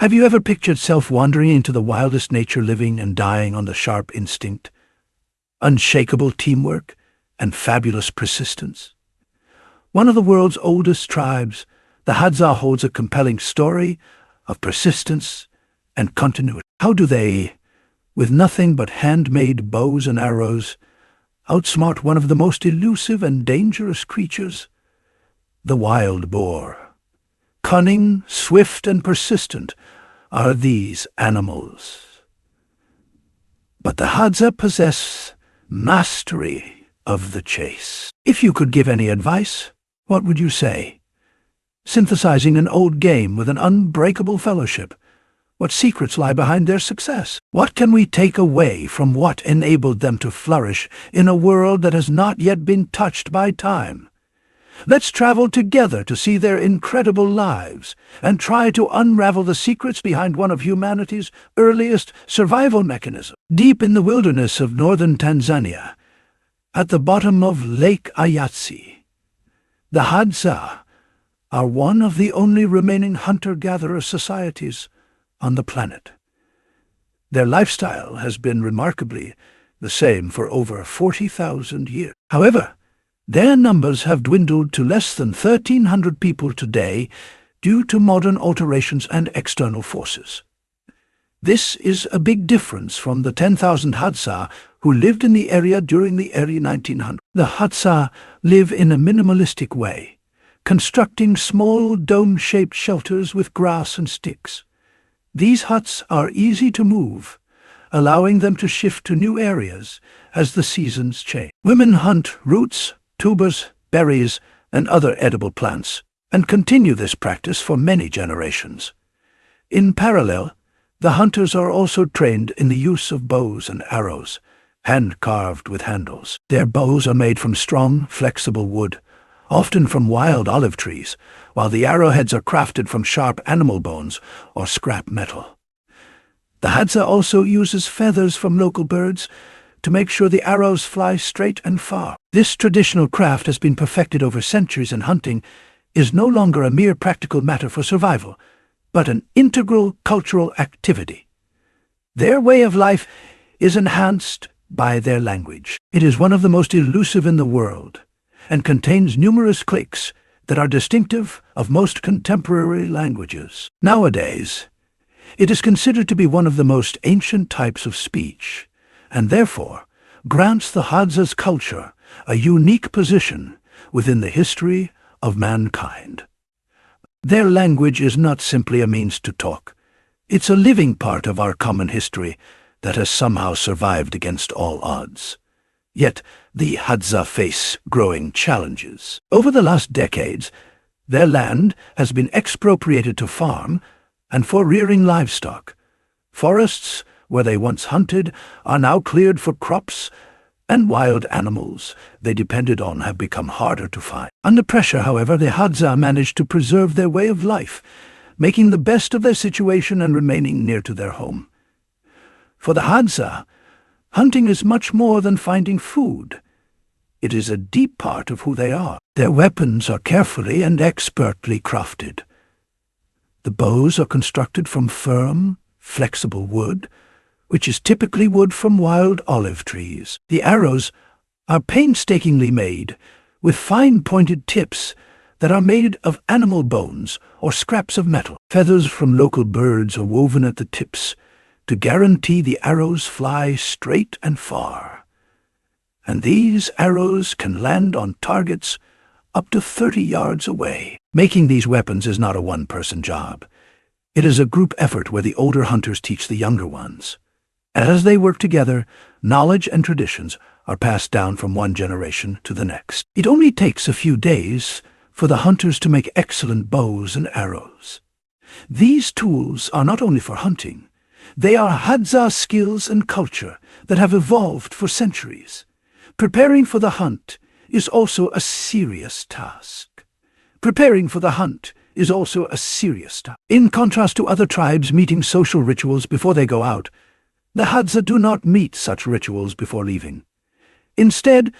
Have you ever pictured self wandering into the wildest nature, living and dying on the sharp instinct, unshakable teamwork, and fabulous persistence? One of the world's oldest tribes, the Hadza, holds a compelling story of persistence and continuity. How do they, with nothing but handmade bows and arrows, outsmart one of the most elusive and dangerous creatures, the wild boar? Cunning, swift, and persistent are these animals. But the Hadza possess mastery of the chase. If you could give any advice, what would you say? Synthesizing an old game with an unbreakable fellowship, what secrets lie behind their success? What can we take away from what enabled them to flourish in a world that has not yet been touched by time? Let's travel together to see their incredible lives and try to unravel the secrets behind one of humanity's earliest survival mechanisms. Deep in the wilderness of northern Tanzania, at the bottom of Lake Ayatsi, the Hadza are one of the only remaining hunter-gatherer societies on the planet. Their lifestyle has been remarkably the same for over 40,000 years. However, their numbers have dwindled to less than 1,300 people today due to modern alterations and external forces. This is a big difference from the 10,000 Hadza who lived in the area during the early 1900s. The Hadza live in a minimalistic way, constructing small dome-shaped shelters with grass and sticks. These huts are easy to move, allowing them to shift to new areas as the seasons change. Women hunt roots, tubers, berries, and other edible plants, and continue this practice for many generations. In parallel, the hunters are also trained in the use of bows and arrows, hand-carved with handles. Their bows are made from strong, flexible wood, often from wild olive trees, while the arrowheads are crafted from sharp animal bones or scrap metal. The Hadza also uses feathers from local birds to make sure the arrows fly straight and far. This traditional craft has been perfected over centuries, and hunting is no longer a mere practical matter for survival, but an integral cultural activity. Their way of life is enhanced by their language. It is one of the most elusive in the world, and contains numerous cliques that are distinctive of most contemporary languages. Nowadays, it is considered to be one of the most ancient types of speech, and therefore grants the Hadza's culture a unique position within the history of mankind. Their language is not simply a means to talk. It's a living part of our common history that has somehow survived against all odds. Yet the Hadza face growing challenges. Over the last decades, their land has been expropriated to farm and for rearing livestock. Forests where they once hunted are now cleared for crops, and wild animals they depended on have become harder to find. Under pressure, however, the Hadza managed to preserve their way of life, making the best of their situation and remaining near to their home. For the Hadza, hunting is much more than finding food. It is a deep part of who they are. Their weapons are carefully and expertly crafted. The bows are constructed from firm, flexible wood, which is typically wood from wild olive trees. The arrows are painstakingly made, with fine-pointed tips that are made of animal bones or scraps of metal. Feathers from local birds are woven at the tips to guarantee the arrows fly straight and far. And these arrows can land on targets up to 30 yards away. Making these weapons is not a one-person job. It is a group effort where the older hunters teach the younger ones. As they work together, knowledge and traditions are passed down from one generation to the next. It only takes a few days for the hunters to make excellent bows and arrows. These tools are not only for hunting, they are Hadza skills and culture that have evolved for centuries. Preparing for the hunt is also a serious task. In contrast to other tribes meeting social rituals before they go out, the Hadza do not meet such rituals before leaving. Instead,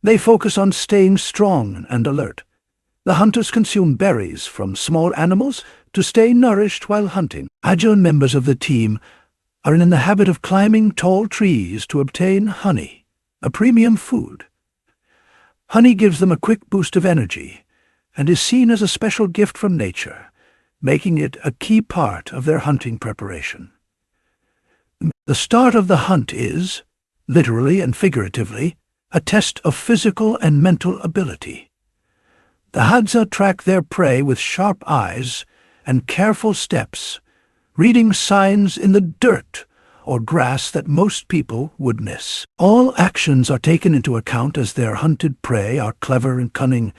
they focus on staying strong and alert. The hunters consume berries from small animals to to stay nourished while hunting. Agile members of the team are in the habit of climbing tall trees to obtain honey, a premium food. Honey gives them a quick boost of energy and is seen as a special gift from nature, making it a key part of their hunting preparation. The start of the hunt is, literally and figuratively, a test of physical and mental ability. The Hadza track their prey with sharp eyes and careful steps, reading signs in the dirt or grass that most people would miss. All actions are taken into account as their hunted prey are clever and cunning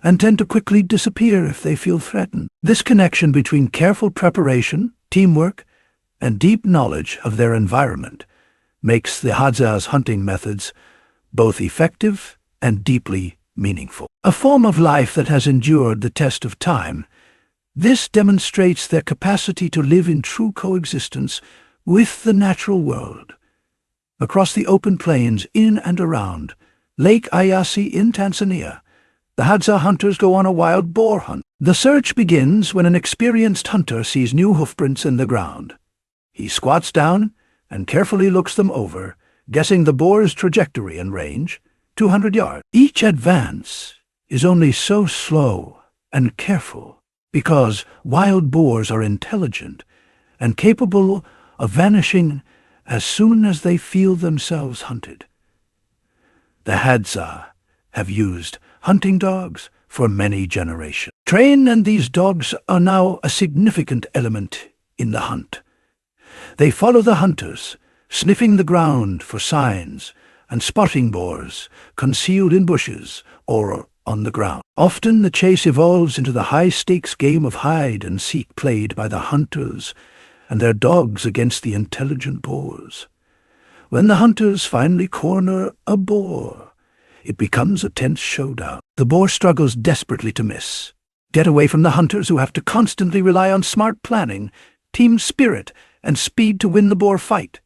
and tend to quickly disappear if they feel threatened. This connection between careful preparation, teamwork, and deep knowledge of their environment makes the Hadza's hunting methods both effective and deeply meaningful. A form of life that has endured the test of time, this demonstrates their capacity to live in true coexistence with the natural world. Across the open plains in and around Lake Eyasi in Tanzania, the Hadza hunters go on a wild boar hunt. The search begins when an experienced hunter sees new hoofprints in the ground. He squats down and carefully looks them over, guessing the boar's trajectory and range, 200 yards. Each advance is only so slow and careful because wild boars are intelligent and capable of vanishing as soon as they feel themselves hunted. The Hadza have used hunting dogs for many generations. Trained, and these dogs are now a significant element in the hunt. They follow the hunters, sniffing the ground for signs and spotting boars concealed in bushes or on the ground. Often the chase evolves into the high-stakes game of hide-and-seek played by the hunters and their dogs against the intelligent boars. When the hunters finally corner a boar, it becomes a tense showdown. The boar struggles desperately to miss, get away from the hunters who have to constantly rely on smart planning, team spirit, and speed to win the boar fight.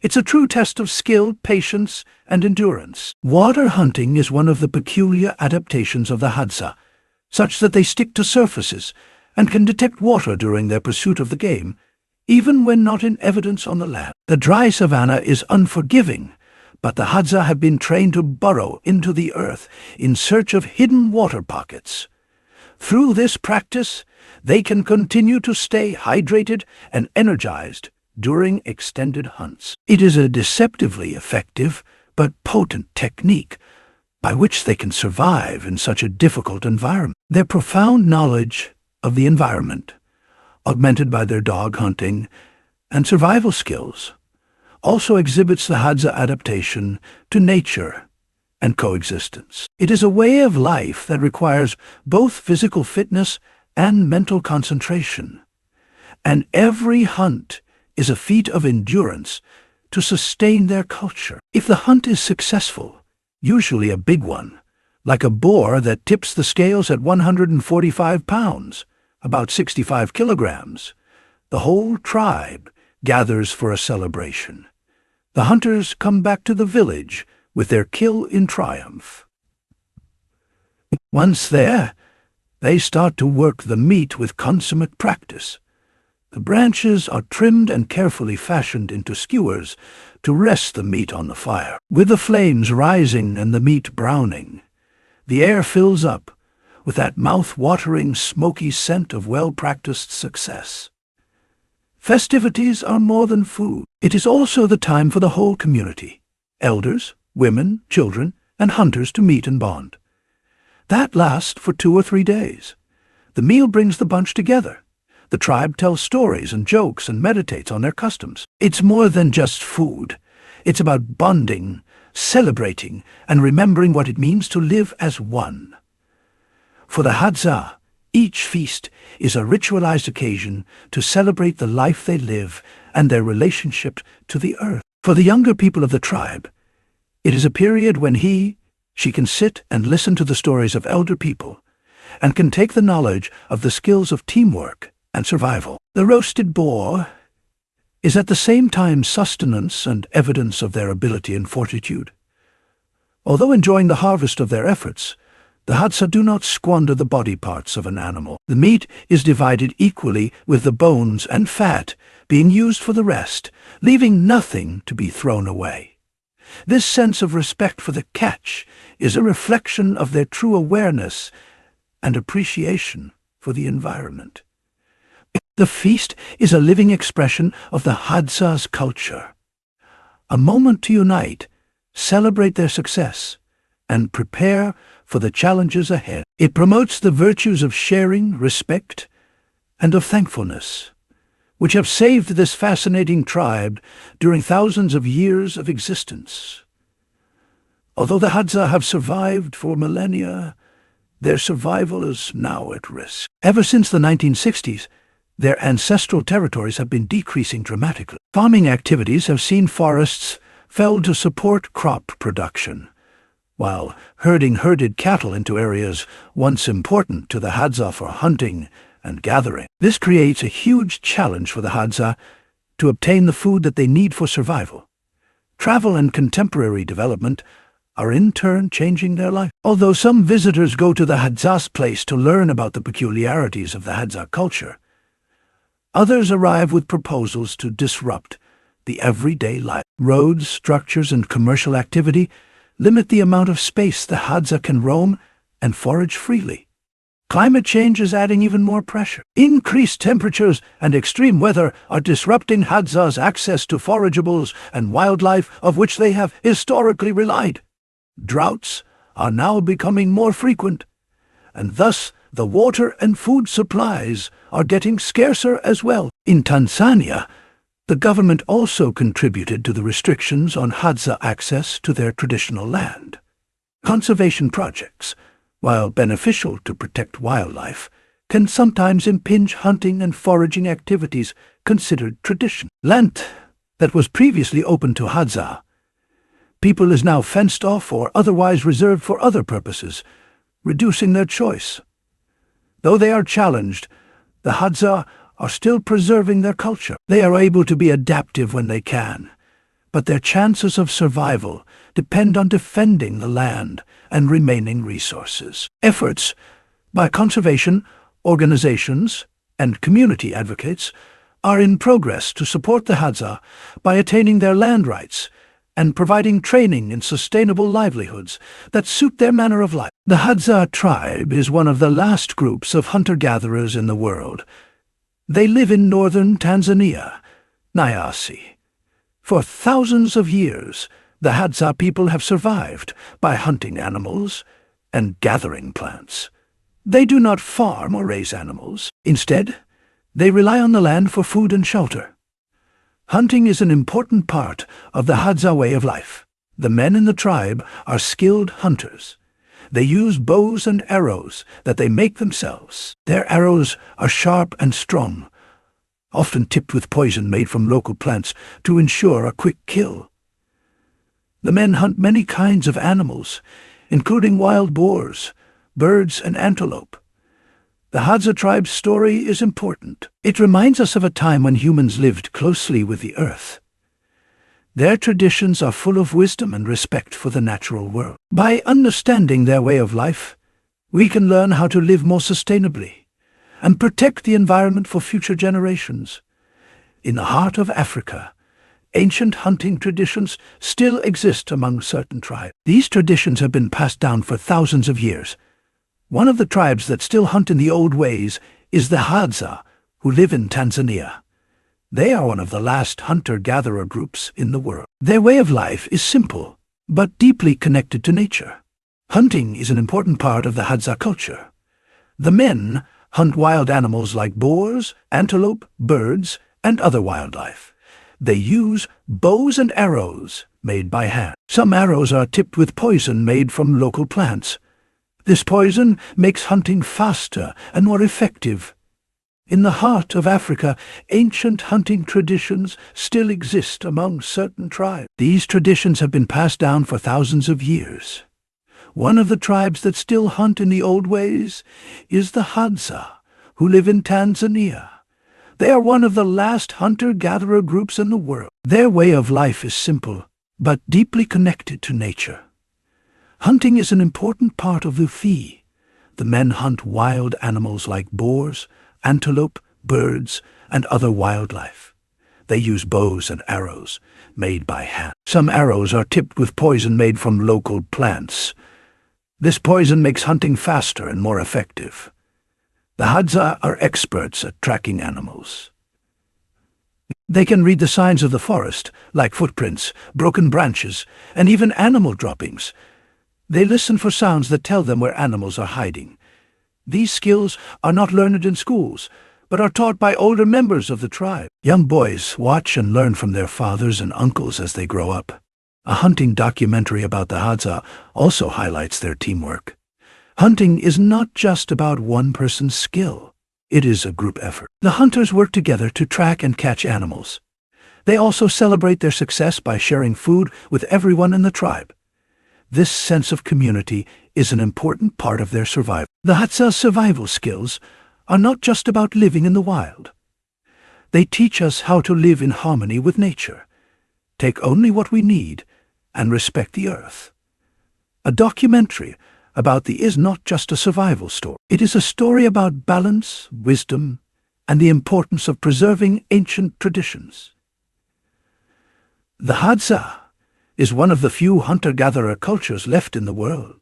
It's a true test of skill, patience, and endurance. Water hunting is one of the peculiar adaptations of the Hadza, such that they stick to surfaces and can detect water during their pursuit of the game, even when not in evidence on the land. The dry savanna is unforgiving, but the Hadza have been trained to burrow into the earth in search of hidden water pockets. Through this practice, they can continue to stay hydrated and energized during extended hunts. It is a deceptively effective but potent technique by which they can survive in such a difficult environment. Their profound knowledge of the environment, augmented by their dog hunting and survival skills, also exhibits the Hadza adaptation to nature and coexistence. It is a way of life that requires both physical fitness and mental concentration, and every hunt is a feat of endurance to sustain their culture. If the hunt is successful, usually a big one, like a boar that tips the scales at 145 pounds, about 65 kilograms, the whole tribe gathers for a celebration. The hunters come back to the village with their kill in triumph. Once there, they start to work the meat with consummate practice. The branches are trimmed and carefully fashioned into skewers to rest the meat on the fire. With the flames rising and the meat browning, the air fills up with that mouth-watering, smoky scent of well-practiced success. Festivities are more than food. It is also the time for the whole community, elders, women, children, and hunters to meet and bond. That lasts for 2 or 3 days. The meal brings the bunch together. The tribe tells stories and jokes and meditates on their customs. It's more than just food. It's about bonding, celebrating, and remembering what it means to live as one. For the Hadza, each feast is a ritualized occasion to celebrate the life they live and their relationship to the earth. For the younger people of the tribe, it is a period when she can sit and listen to the stories of elder people and can take the knowledge of the skills of teamwork and survival. The roasted boar is at the same time sustenance and evidence of their ability and fortitude. Although enjoying the harvest of their efforts, The Hadza do not squander the body parts of an animal. The meat is divided equally, with the bones and fat being used for the rest, leaving nothing to be thrown away. This sense of respect for the catch is a reflection of their true awareness and appreciation for the environment. The feast is a living expression of the Hadza's culture, a moment to unite, celebrate their success, and prepare for the challenges ahead. It promotes the virtues of sharing, respect, and of thankfulness, which have saved this fascinating tribe during thousands of years of existence. Although the Hadza have survived for millennia, their survival is now at risk. Ever since the 1960s, their ancestral territories have been decreasing dramatically. Farming activities have seen forests felled to support crop production, while herded cattle into areas once important to the Hadza for hunting and gathering. This creates a huge challenge for the Hadza to obtain the food that they need for survival. Travel and contemporary development are in turn changing their life. Although some visitors go to the Hadza's place to learn about the peculiarities of the Hadza culture, others arrive with proposals to disrupt the everyday life. Roads, structures, and commercial activity limit the amount of space the Hadza can roam and forage freely. Climate change is adding even more pressure. Increased temperatures and extreme weather are disrupting Hadza's access to forageables and wildlife of which they have historically relied. Droughts are now becoming more frequent, and thus the water and food supplies are getting scarcer as well. In Tanzania, the government also contributed to the restrictions on Hadza access to their traditional land. Conservation projects, while beneficial to protect wildlife, can sometimes impinge hunting and foraging activities considered tradition. Land that was previously open to Hadza people is now fenced off or otherwise reserved for other purposes, reducing their choice. Though they are challenged, the Hadza are still preserving their culture. They are able to be adaptive when they can, but their chances of survival depend on defending the land and remaining resources. Efforts by conservation organizations and community advocates are in progress to support the Hadza by attaining their land rights and providing training in sustainable livelihoods that suit their manner of life. The Hadza tribe is one of the last groups of hunter-gatherers in the world. They live in northern Tanzania, Nyasi. For thousands of years, the Hadza people have survived by hunting animals and gathering plants. They do not farm or raise animals. Instead, they rely on the land for food and shelter. Hunting is an important part of the Hadza way of life. The men in the tribe are skilled hunters. They use bows and arrows that they make themselves. Their arrows are sharp and strong, often tipped with poison made from local plants to ensure a quick kill. The men hunt many kinds of animals, including wild boars, birds, and antelope. The Hadza tribe's story is important. It reminds us of a time when humans lived closely with the earth. Their traditions are full of wisdom and respect for the natural world. By understanding their way of life, we can learn how to live more sustainably and protect the environment for future generations. In the heart of Africa, ancient hunting traditions still exist among certain tribes. These traditions have been passed down for thousands of years. One of the tribes that still hunt in the old ways is the Hadza, who live in Tanzania. They are one of the last hunter-gatherer groups in the world. Their way of life is simple, but deeply connected to nature. Hunting is an important part of the Hadza culture. The men hunt wild animals like boars, antelope, birds, and other wildlife. They use bows and arrows made by hand. Some arrows are tipped with poison made from local plants. This poison makes hunting faster and more effective. In the heart of Africa, ancient hunting traditions still exist among certain tribes. These traditions have been passed down for thousands of years. One of the tribes that still hunt in the old ways is the Hadza, who live in Tanzania. They are one of the last hunter-gatherer groups in the world. Their way of life is simple, but deeply connected to nature. Hunting is an important part of the fee. The men hunt wild animals like boars, antelope, birds, and other wildlife. They use bows and arrows made by hand. Some arrows are tipped with poison made from local plants. This poison makes hunting faster and more effective. The Hadzabe are experts at tracking animals. They can read the signs of the forest, like footprints, broken branches, and even animal droppings. They listen for sounds that tell them where animals are hiding. These skills are not learned in schools, but are taught by older members of the tribe. Young boys watch and learn from their fathers and uncles as they grow up. A hunting documentary about the Hadzabe also highlights their teamwork. Hunting is not just about one person's skill. It is a group effort. The hunters work together to track and catch animals. They also celebrate their success by sharing food with everyone in the tribe. This sense of community is an important part of their survival. The Hadzabe's survival skills are not just about living in the wild. They teach us how to live in harmony with nature, take only what we need, and respect the earth. A documentary about the is not just a survival story. It is a story about balance, wisdom, and the importance of preserving ancient traditions. The Hadzabe is one of the few hunter-gatherer cultures left in the world.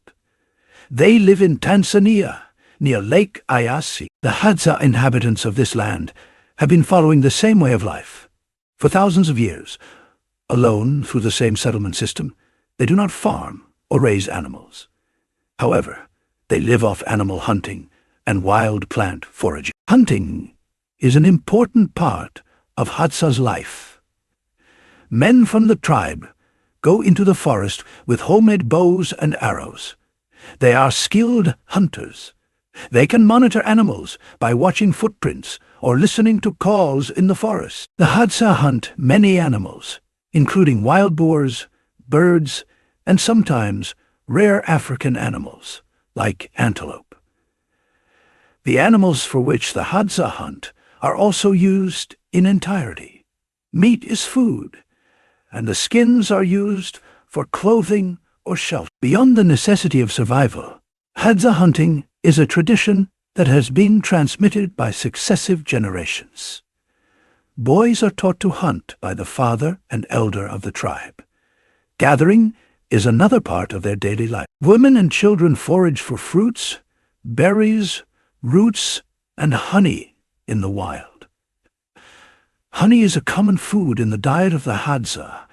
They live in Tanzania, near Lake Eyasi. The Hadzabe inhabitants of this land have been following the same way of life for thousands of years. Alone through the same settlement system, they do not farm or raise animals. However, they live off animal hunting and wild plant foraging. Hunting is an important part of Hadzabe's life. Men from the tribe go into the forest with homemade bows and arrows. They are skilled hunters. They can monitor animals by watching footprints or listening to calls in the forest. The Hadzabe hunt many animals, including wild boars, birds, and sometimes rare African animals, like antelope. The animals for which the Hadzabe hunt are also used in entirety. Meat is food, and the skins are used for clothing or shelter. Beyond the necessity of survival, Hadzabe hunting is a tradition that has been transmitted by successive generations. Boys are taught to hunt by the father and elder of the tribe. Gathering is another part of their daily life. Women and children forage for fruits, berries, roots, and honey in the wild. Honey is a common food in the diet of the Hadzabe,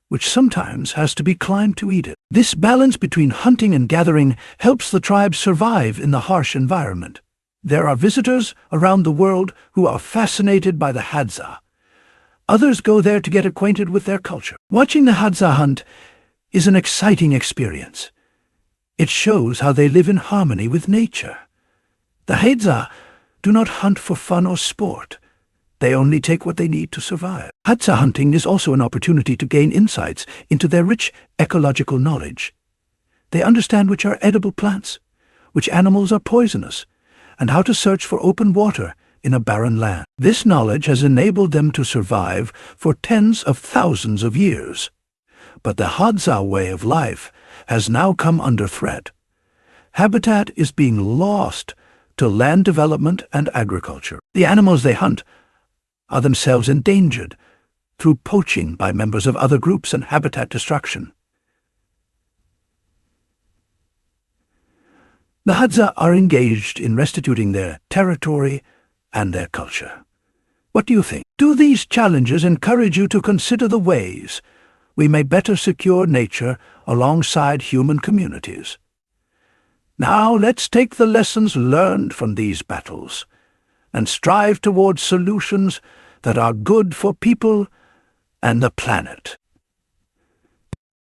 which sometimes has to be climbed to eat it. This balance between hunting and gathering helps the tribe survive in the harsh environment. There are visitors around the world who are fascinated by the Hadzabe. Others go there to get acquainted with their culture. Watching the Hadzabe hunt is an exciting experience. It shows how they live in harmony with nature. The Hadzabe do not hunt for fun or sport. They only take what they need to survive. Hadzabe hunting is also an opportunity to gain insights into their rich ecological knowledge. They understand which are edible plants, which animals are poisonous, and how to search for open water in a barren land. This knowledge has enabled them to survive for tens of thousands of years. But the Hadzabe way of life has now come under threat. Habitat is being lost to land development and agriculture. The animals they hunt are themselves endangered through poaching by members of other groups and habitat destruction. The Hadzabe are engaged in restituting their territory and their culture. What do you think? Do these challenges encourage you to consider the ways we may better secure nature alongside human communities? Now let's take the lessons learned from these battles and strive towards solutions that are good for people and the planet.